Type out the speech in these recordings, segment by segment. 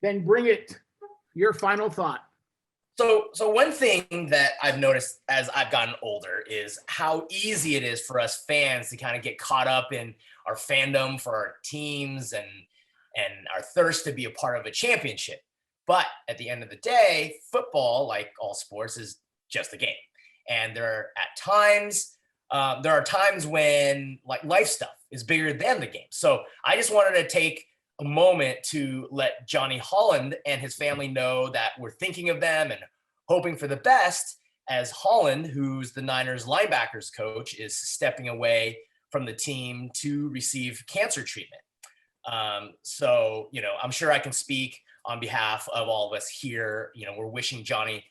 then bring it. Your final thought. So one thing that I've noticed as I've gotten older is how easy it is for us fans to kind of get caught up in our fandom for our teams and our thirst to be a part of a championship. But at the end of the day, football, like all sports, is just a game. And there are times when like life stuff is bigger than the game. So I just wanted to take a moment to let Johnny Holland and his family know that we're thinking of them and hoping for the best, as Holland, who's the Niners linebackers coach, is stepping away from the team to receive cancer treatment. So, I'm sure I can speak on behalf of all of us here. We're wishing Johnny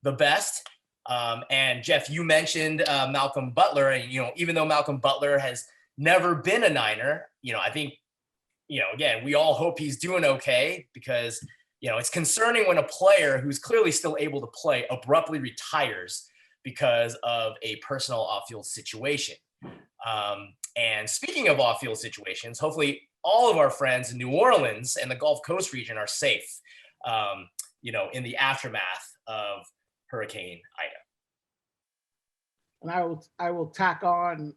the best. And Jeff, you mentioned Malcolm Butler, and, even though Malcolm Butler has never been a Niner, I think, again, we all hope he's doing okay, because, it's concerning when a player who's clearly still able to play abruptly retires because of a personal off-field situation. And speaking of off-field situations, hopefully all of our friends in New Orleans and the Gulf Coast region are safe, in the aftermath of Hurricane Ida. And I will tack on,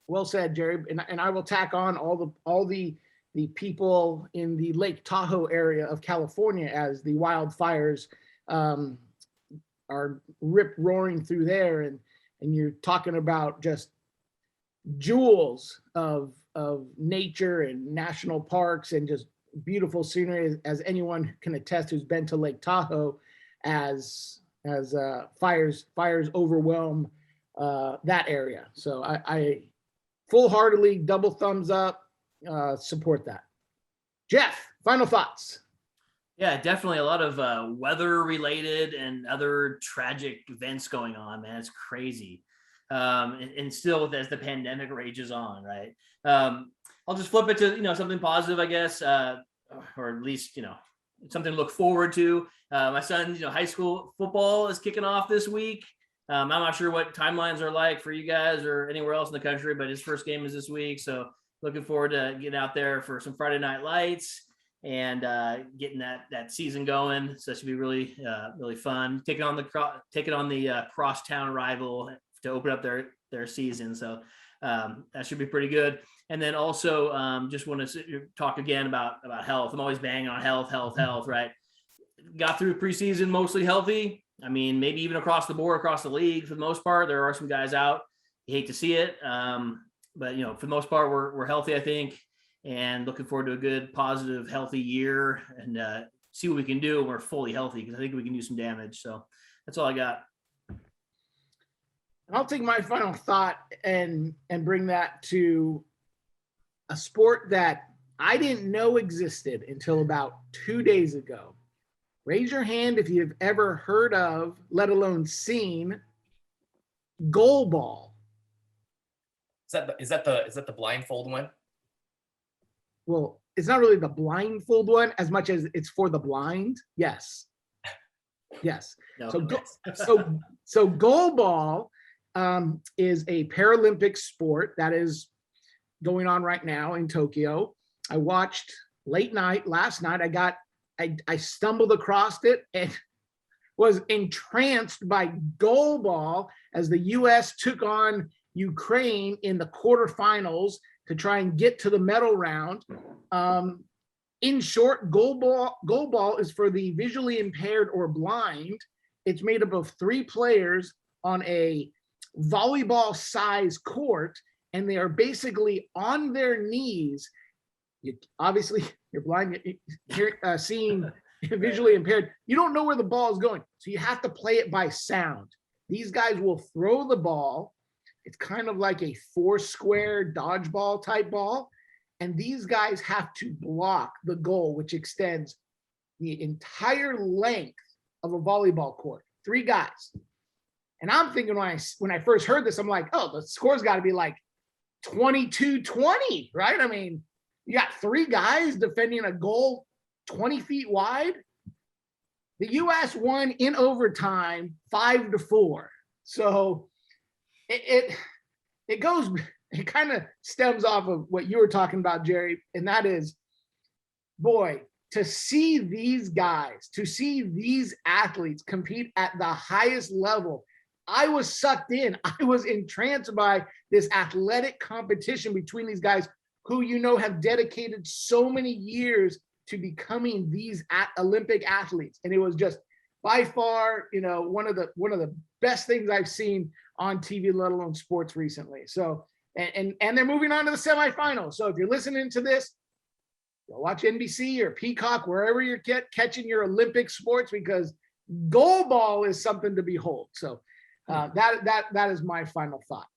well said, Jerry, and I will tack on all the people in the Lake Tahoe area of California as the wildfires are rip roaring through there, and you're talking about just jewels of nature and national parks and just beautiful scenery, as anyone can attest who's been to Lake Tahoe, as fires overwhelm that area. So I full-heartedly, double thumbs up, support that. Jeff, final thoughts. Yeah, definitely a lot of weather related and other tragic events going on, man. It's crazy. And still, as the pandemic rages on, right? I'll just flip it to, something positive, I guess, or at least, something to look forward to. My son's, high school football is kicking off this week. I'm not sure what timelines are like for you guys or anywhere else in the country, but his first game is this week. So looking forward to getting out there for some Friday night lights and getting that season going. So that should be really fun. Taking on the crosstown rival to open up their season. So that should be pretty good. And then also just want to talk again about health. I'm always banging on health, right? Got through preseason mostly healthy. I mean, maybe even across the board, across the league, for the most part, there are some guys out. You hate to see it. But, for the most part, we're healthy, I think, and looking forward to a good, positive, healthy year and see what we can do when we're fully healthy, because I think we can do some damage. So that's all I got. And I'll take my final thought and bring that to a sport that I didn't know existed until about 2 days ago. Raise your hand if you've ever heard of, let alone seen, goalball. Is that the blindfold one? Well, it's not really the blindfold one as much as it's for the blind. Yes. No, so goalball is a Paralympic sport that is going on right now in Tokyo. I watched late night last night. I stumbled across it and was entranced by goalball as the U.S. took on Ukraine in the quarterfinals to try and get to the medal round. In short, goalball is for the visually impaired or blind. It's made up of 3 players on a volleyball-sized court, and they are basically on their knees. Obviously, you're blind, seeing visually impaired. You don't know where the ball is going, so you have to play it by sound. These guys will throw the ball. It's kind of like a 4-square dodgeball type ball, and these guys have to block the goal, which extends the entire length of a volleyball court. 3 guys. And I'm thinking when I first heard this, I'm like, oh, the score's got to be like 22-20, right? I mean, you got 3 guys defending a goal 20 feet wide. The U.S. won in overtime 5-4. So it kind of stems off of what you were talking about, Jerry, and that is, boy, to see these guys, to see these athletes compete at the highest level, I was sucked in. I was entranced by this athletic competition between these guys who, you know, have dedicated so many years to becoming these Olympic athletes. And it was just by far, you know, one of the best things I've seen on TV, let alone sports recently. So, and they're moving on to the semifinals. So if you're listening to this, go watch NBC or Peacock, wherever you're catching your Olympic sports, because goalball is something to behold. So that is my final thought.